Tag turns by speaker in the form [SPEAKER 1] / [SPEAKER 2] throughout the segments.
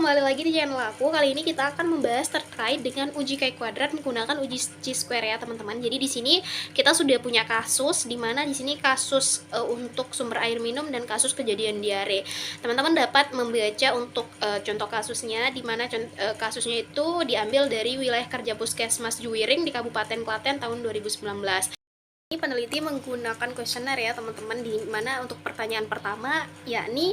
[SPEAKER 1] kembali lagi di channel aku. Kali ini kita akan membahas terkait dengan uji Chi kuadrat menggunakan uji chi-square ya, teman-teman. Jadi di sini kita sudah punya kasus di mana di sini kasus untuk sumber air minum dan kasus kejadian diare. Teman-teman dapat membaca untuk contoh kasusnya, di mana kasusnya itu diambil dari wilayah kerja Puskesmas Juwiring di Kabupaten Klaten tahun 2019. Ini peneliti menggunakan kuesioner ya teman-teman, di mana untuk pertanyaan pertama yakni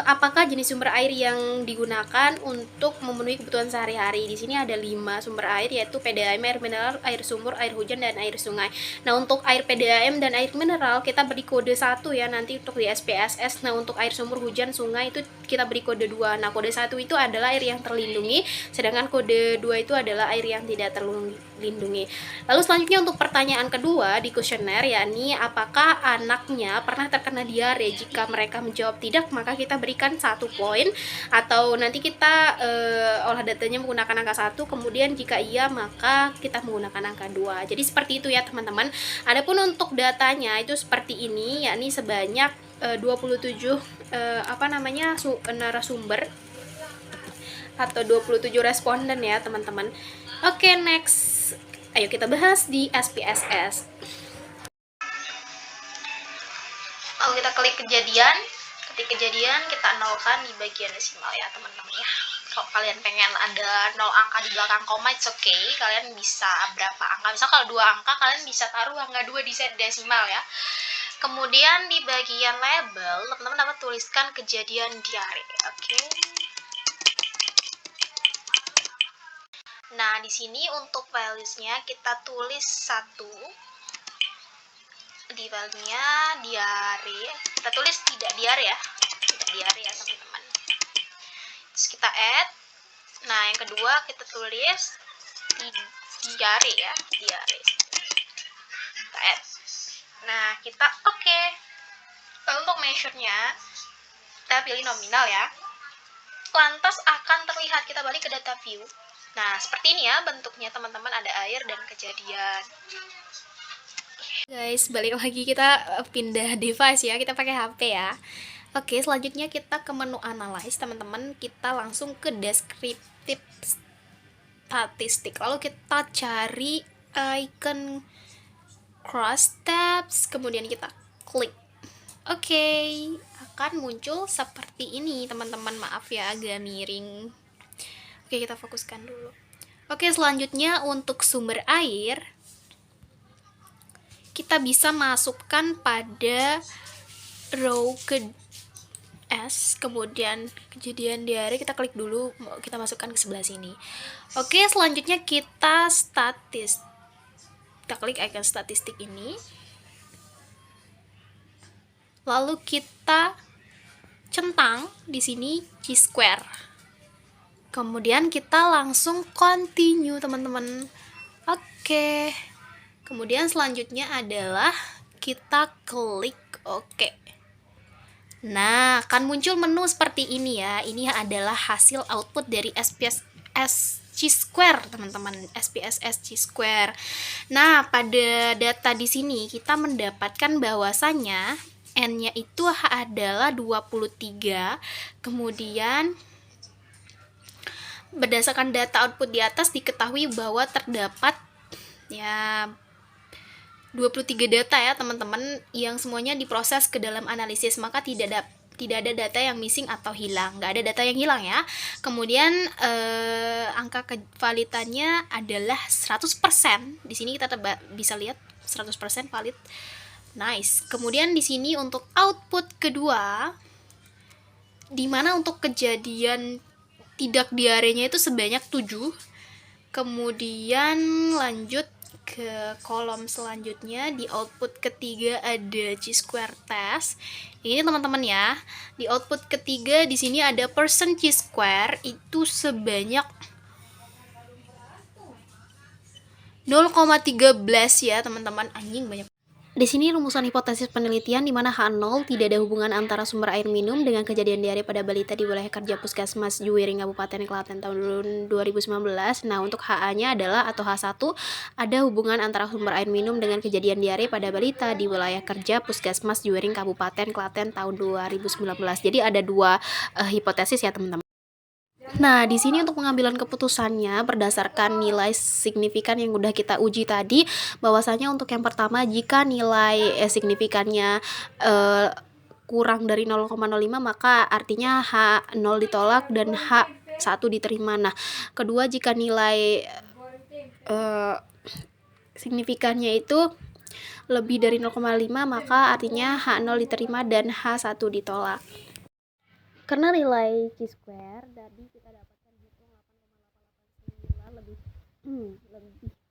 [SPEAKER 1] apakah jenis sumber air yang digunakan untuk memenuhi kebutuhan sehari-hari. Di sini ada 5 sumber air, yaitu PDAM, air mineral, air sumur, air hujan, dan air sungai. Nah, untuk air PDAM dan air mineral kita beri kode 1 ya nanti untuk di SPSS. Nah, untuk air sumur, hujan, sungai itu kita beri kode 2. Nah, kode 1 itu adalah air yang terlindungi, sedangkan kode 2 itu adalah air yang tidak terlindungi. Lalu selanjutnya untuk pertanyaan kedua di kuesioner, yakni apakah anaknya pernah terkena diare. Jika mereka menjawab tidak, maka kita berikan 1 poin, atau nanti kita olah datanya menggunakan angka 1, kemudian jika iya maka kita menggunakan angka 2. Jadi seperti itu ya teman-teman. Adapun untuk datanya itu seperti ini, yakni sebanyak 27 narasumber atau 27 responden ya teman-teman. Oke, next. Ayo kita bahas di SPSS. Lalu kita klik kejadian. Ketik kejadian kita nolkan di bagian desimal ya teman-teman ya. Kalau kalian pengen ada 0 angka di belakang koma, it's okay. Kalian bisa berapa angka? Misal kalau 2 angka, kalian bisa taruh angka 2 di set desimal ya. Kemudian di bagian label, teman-teman dapat tuliskan kejadian diare. Oke. Nah, di sini untuk values-nya kita tulis 1. Di value-nya diare. Kita tulis tidak diare ya. Tidak diare ya, teman-teman. Terus kita add. Nah, yang kedua kita tulis diare ya, diare. Kita add. Nah, kita oke. Lalu untuk measure-nya kita pilih nominal ya. Lantas akan terlihat, kita balik ke data view. Nah, seperti ini ya bentuknya teman-teman, ada air dan kejadian. Guys, balik lagi kita pindah device ya, kita pakai HP ya. Oke, selanjutnya kita ke menu analyze teman-teman, kita langsung ke descriptive statistik. Lalu kita cari icon cross tabs, kemudian kita klik. Oke, akan muncul seperti ini teman-teman, maaf ya agak miring. Oke, kita fokuskan dulu. Oke, selanjutnya untuk sumber air kita bisa masukkan pada row ke S, kemudian kejadian diare kita klik dulu, kita masukkan ke sebelah sini. Oke, selanjutnya kita statistik. Kita klik icon statistik ini. Lalu kita centang di sini chi-square. Kemudian kita langsung continue teman-teman. Oke. Kemudian selanjutnya adalah kita klik oke. Nah, akan muncul menu seperti ini ya. Ini adalah hasil output dari SPSS chi-square teman-teman, SPSS chi-square. Nah, pada data di sini kita mendapatkan bahwasannya N-nya itu adalah 23. Kemudian berdasarkan data output di atas diketahui bahwa terdapat ya 23 data ya teman-teman, yang semuanya diproses ke dalam analisis, maka tidak ada data yang missing atau hilang, nggak ada data yang hilang ya. Kemudian angka kevalidannya adalah 100%. Di sini kita bisa lihat 100% valid. Nice. Kemudian di sini untuk output kedua, di mana untuk kejadian tidak diarenya itu sebanyak 7. Kemudian lanjut ke kolom selanjutnya, di output ketiga ada chi-square test. Ini teman-teman ya. Di output ketiga di sini ada percent chi-square itu sebanyak 0,13 ya teman-teman. Anjing banyak. Di sini rumusan hipotesis penelitian di mana H0 tidak ada hubungan antara sumber air minum dengan kejadian diare pada balita di wilayah kerja Puskesmas Juwiring Kabupaten Klaten tahun 2019. Nah, untuk HA-nya adalah atau H1 ada hubungan antara sumber air minum dengan kejadian diare pada balita di wilayah kerja Puskesmas Juwiring Kabupaten Klaten tahun 2019. Jadi ada 2 hipotesis ya, teman-teman. Nah, di sini untuk pengambilan keputusannya berdasarkan nilai signifikan yang udah kita uji tadi, bahwasanya untuk yang pertama jika nilai signifikannya kurang dari 0,05 maka artinya H0 ditolak dan H1 diterima. Nah, kedua jika nilai signifikannya itu lebih dari 0,5 maka artinya H0 diterima dan H1 ditolak. Karena nilai chi-square tadi kita dapatkan hitung 8,889 lebih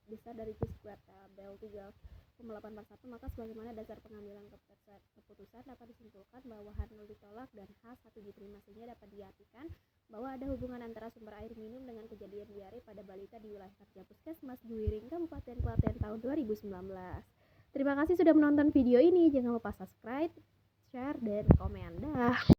[SPEAKER 1] besar dari chi-square tabel 3,841, maka sebagaimana dasar pengambilan keputusan dapat disimpulkan bahwa H0 ditolak dan H1 diterima, sehingga dapat diartikan bahwa ada hubungan antara sumber air minum dengan kejadian diare pada balita di wilayah kerja Puskesmas Duiring, Kabupaten Klaten tahun 2019. Terima kasih sudah menonton video ini. Jangan lupa subscribe, share, dan komen. Dah.